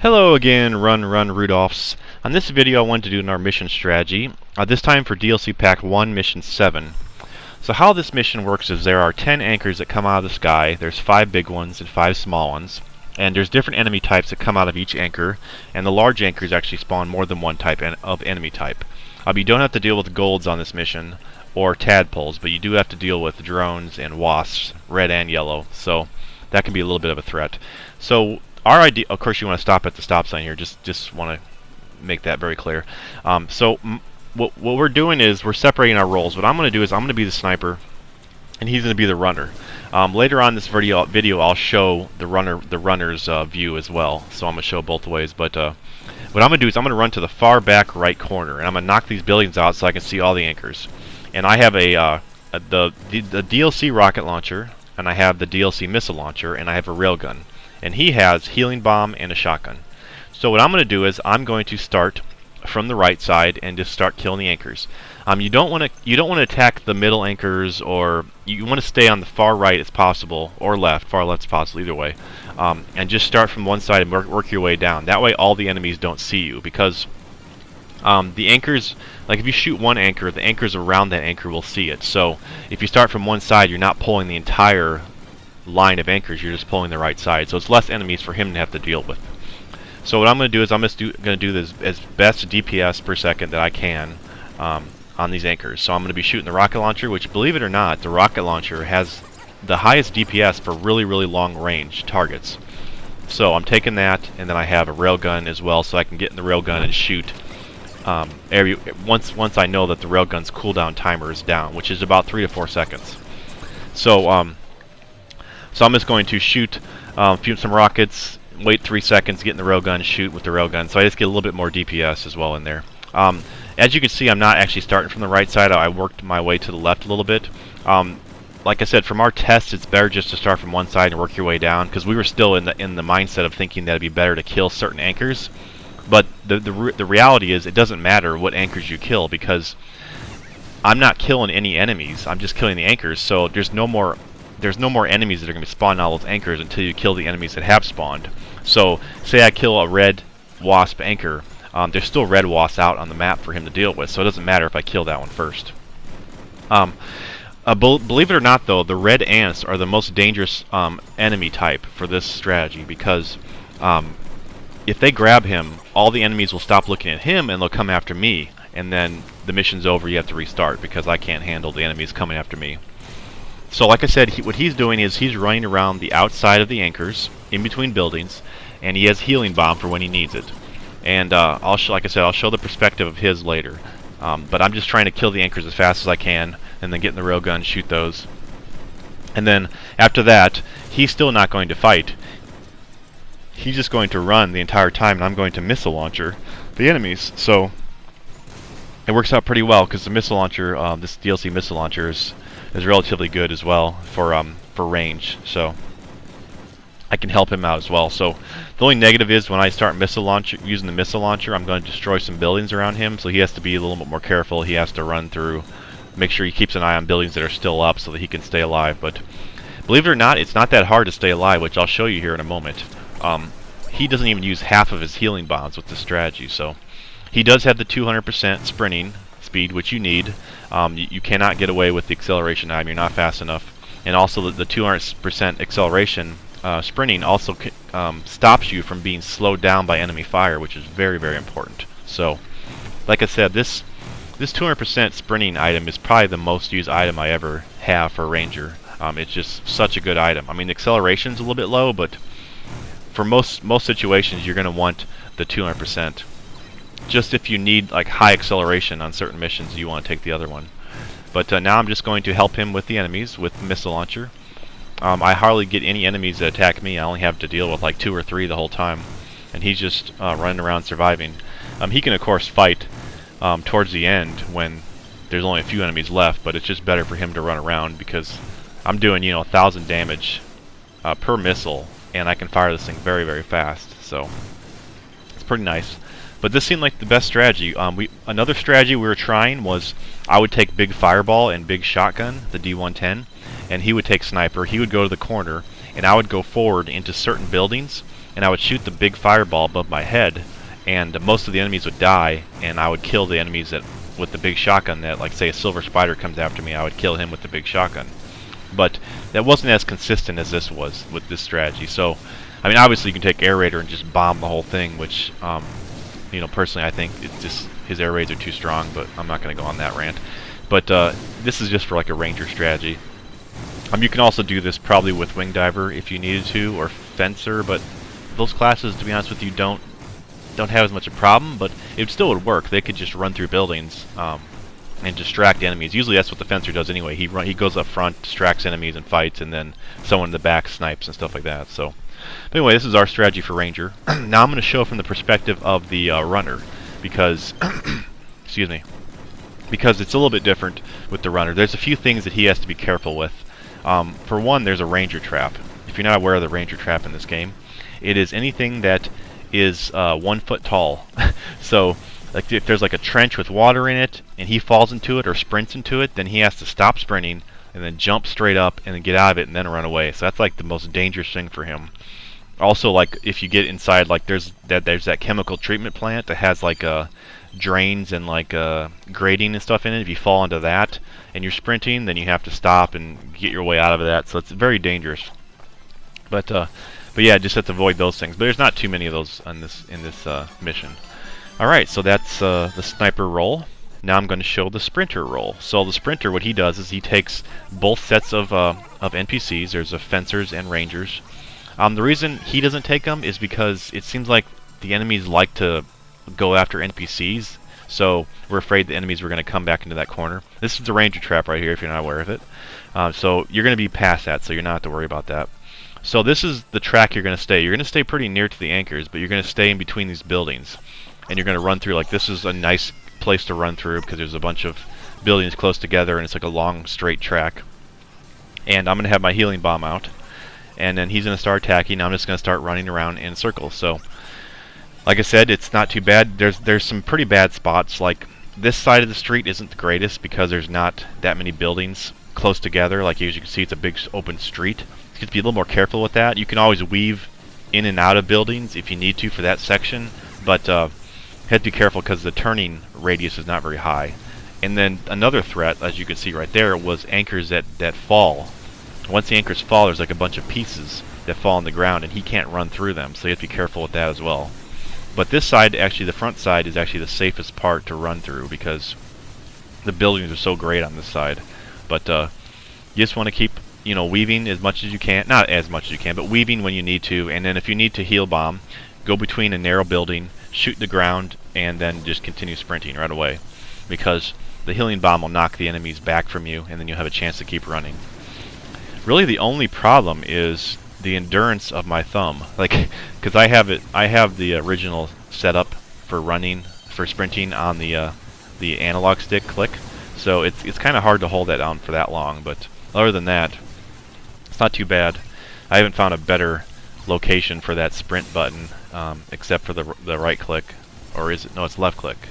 Hello again, Run Rudolphs. On this video I wanted to do our mission strategy, this time for DLC Pack 1, Mission 7. So how this mission works is there are 10 anchors that come out of the sky, there's 5 big ones and 5 small ones, and there's different enemy types that come out of each anchor, and the large anchors actually spawn more than one type of enemy type. You don't have to deal with golds on this mission, or tadpoles, but you do have to deal with drones and wasps, red and yellow, so that can be a little bit of a threat. So our idea, of course, you want to stop at the stop sign here. Just want to make that very clear. What we're doing is we're separating our roles. What I'm going to do is I'm going to be the sniper, and he's going to be the runner. Later on in this video, I'll show the runner's view as well. So I'm going to show both ways. But what I'm going to do is I'm going to run to the far back right corner, and I'm going to knock these buildings out so I can see all the anchors. And I have the DLC rocket launcher, and I have the DLC missile launcher, and I have a railgun. And he has healing bomb and a shotgun. So what I'm going to do is I'm going to start from the right side and just start killing the anchors. You don't want to attack the middle anchors, or you want to stay on the far right as possible, or left. Far left's possible, either way. And just start from one side and work your way down. That way all the enemies don't see you, because the anchors, like if you shoot one anchor, the anchors around that anchor will see it. So if you start from one side, you're not pulling the entire line of anchors, you're just pulling the right side, so it's less enemies for him to have to deal with. So what I'm going to do is I'm going to do this as best DPS per second that I can on these anchors. So I'm going to be shooting the rocket launcher, which, believe it or not, the rocket launcher has the highest DPS for really long range targets. So I'm taking that, and then I have a railgun as well, so I can get in the railgun and shoot once I know that the railgun's cooldown timer is down, which is about 3 to 4 seconds. So I'm just going to shoot some rockets, wait 3 seconds, get in the railgun, shoot with the railgun. So I just get a little bit more DPS as well in there. As you can see, I'm not actually starting from the right side. I worked my way to the left a little bit. Like I said, from our tests, it's better just to start from one side and work your way down, because we were still in the mindset of thinking that it'd be better to kill certain anchors. But the reality is, it doesn't matter what anchors you kill, because I'm not killing any enemies. I'm just killing the anchors. So there's no more enemies that are going to spawn all those anchors until you kill the enemies that have spawned. So, say I kill a red wasp anchor, there's still red wasps out on the map for him to deal with, so it doesn't matter if I kill that one first. Believe it or not, though, the red ants are the most dangerous enemy type for this strategy, because if they grab him, all the enemies will stop looking at him and they'll come after me, and then the mission's over, you have to restart, because I can't handle the enemies coming after me. So like I said, what he's doing is he's running around the outside of the anchors, in between buildings, and he has healing bomb for when he needs it. And like I said, I'll show the perspective of his later. But I'm just trying to kill the anchors as fast as I can, and then get in the railgun, shoot those. And then after that, he's still not going to fight. He's just going to run the entire time, and I'm going to missile launcher the enemies. So it works out pretty well, because the missile launcher, this DLC missile launcher, is relatively good as well for range, so I can help him out as well. So the only negative is when I start using the missile launcher, I'm going to destroy some buildings around him, so he has to be a little bit more careful. He has to run through, make sure he keeps an eye on buildings that are still up so that he can stay alive. But believe it or not, it's not that hard to stay alive, which I'll show you here in a moment. He doesn't even use half of his healing bombs with this strategy, so he does have the 200% sprinting speed, which you need. You cannot get away with the acceleration item. You're not fast enough. And also the 200% acceleration sprinting also stops you from being slowed down by enemy fire, which is very important. So like I said, this 200% sprinting item is probably the most used item I ever have for a ranger. It's just such a good item. I mean, the acceleration's a little bit low, but for most situations you're going to want the 200%. Just if you need like high acceleration on certain missions, you want to take the other one. But now I'm just going to help him with the enemies with the missile launcher. I hardly get any enemies that attack me. I only have to deal with like 2 or 3 the whole time, and he's just running around surviving. He can of course fight towards the end when there's only a few enemies left, but it's just better for him to run around, because I'm doing 1,000 damage per missile, and I can fire this thing very fast. So it's pretty nice. But this seemed like the best strategy. Another strategy we were trying was I would take big fireball and big shotgun, the D110, and he would take sniper. He would go to the corner, and I would go forward into certain buildings, and I would shoot the big fireball above my head, and most of the enemies would die, and I would kill the enemies that with the big shotgun. That, like, say a silver spider comes after me, I would kill him with the big shotgun. But that wasn't as consistent as this was with this strategy. So, I mean, obviously you can take Air Raider and just bomb the whole thing, which, you know, personally I think it's just his air raids are too strong, but I'm not going to go on that rant. But this is just for like a ranger strategy. You can also do this probably with Wing Diver if you needed to, or Fencer, but those classes, to be honest with you, don't have as much a problem, but it still would work. They could just run through buildings and distract enemies. Usually that's what the Fencer does anyway. He goes up front, distracts enemies and fights, and then someone in the back snipes and stuff like that. So, but anyway, this is our strategy for Ranger. Now I'm going to show from the perspective of the runner, because excuse me, because it's a little bit different with the runner. There's a few things that he has to be careful with. For one, there's a Ranger trap. If you're not aware of the Ranger trap in this game, it is anything that is 1 foot tall. So, like, if there's like a trench with water in it, and he falls into it or sprints into it, then he has to stop sprinting and then jump straight up and then get out of it and then run away. So that's like the most dangerous thing for him. Also, like, if you get inside, like, there's that chemical treatment plant that has like drains and like grading and stuff in it. If you fall into that and you're sprinting, then you have to stop and get your way out of that. So it's very dangerous. But yeah, just have to avoid those things. But there's not too many of those in this mission. All right, so that's the sniper role. Now I'm going to show the sprinter role. So the sprinter, what he does is he takes both sets of NPCs. There's fencers and rangers. The reason he doesn't take them is because it seems like the enemies like to go after NPCs, so we're afraid the enemies were going to come back into that corner. This is the Ranger trap right here, if you're not aware of it. So you're going to be past that, so you're not have to worry about that. So this is the track you're going to stay. You're going to stay pretty near to the anchors, but you're going to stay in between these buildings. And you're going to run through, like, this is a nice place to run through because there's a bunch of buildings close together and it's like a long straight track. And I'm going to have my healing bomb out, and then he's going to start attacking. I'm just going to start running around in circles. So, like I said, it's not too bad. There's some pretty bad spots. Like, this side of the street isn't the greatest because there's not that many buildings close together. Like, as you can see, it's a big open street. You have to be a little more careful with that. You can always weave in and out of buildings if you need to for that section, but you have to be careful because the turning radius is not very high. And then another threat, as you can see right there, was anchors that fall. Once the anchors fall, there's like a bunch of pieces that fall on the ground, and he can't run through them, so you have to be careful with that as well. But this side, actually, the front side is actually the safest part to run through because the buildings are so great on this side. But you just want to keep, you know, weaving as much as you can. Not as much as you can, but weaving when you need to. And then if you need to heal bomb, go between a narrow building, shoot the ground, and then just continue sprinting right away. Because the healing bomb will knock the enemies back from you, and then you'll have a chance to keep running. Really, the only problem is the endurance of my thumb. Like, because I have the original setup for running, for sprinting on the analog stick click. So it's kind of hard to hold that down for that long. But other than that, it's not too bad. I haven't found a better location for that sprint button, except for the right click, or is it? No, it's left click.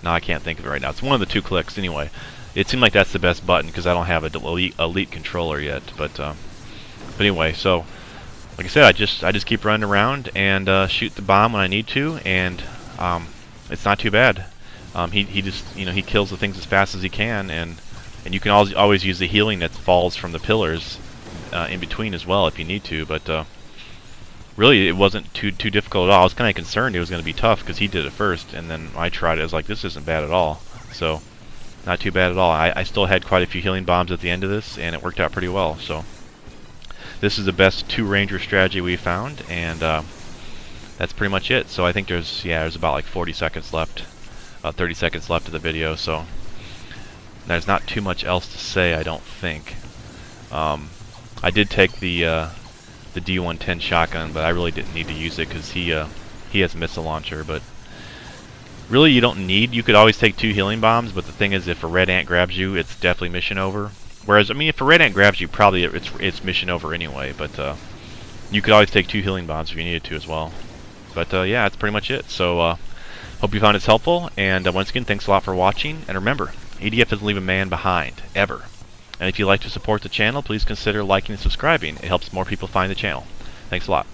No, I can't think of it right now. It's one of the two clicks anyway. It seemed like that's the best button because I don't have an elite controller yet. But anyway, so like I said, I just keep running around and shoot the bomb when I need to, and it's not too bad. He just, you know, he kills the things as fast as he can, and you can always use the healing that falls from the pillars in between as well if you need to. But really, it wasn't too difficult at all. I was kind of concerned it was going to be tough because he did it first, and then I tried it. I was like, this isn't bad at all. So not too bad at all. I still had quite a few healing bombs at the end of this, and it worked out pretty well. So this is the best 2 Ranger strategy we found, and that's pretty much it. So I think there's about like 40 seconds left, 30 seconds left of the video. So there's not too much else to say, I don't think. I did take the D110 shotgun, but I really didn't need to use it because he has a missile launcher. But really, you don't need. You could always take 2 healing bombs, but the thing is, if a red ant grabs you, it's definitely mission over. Whereas, I mean, if a red ant grabs you, probably it's mission over anyway. But you could always take 2 healing bombs if you needed to as well. But yeah, that's pretty much it. So hope you found this helpful. And once again, thanks a lot for watching. And remember, EDF doesn't leave a man behind, ever. And if you'd like to support the channel, please consider liking and subscribing. It helps more people find the channel. Thanks a lot.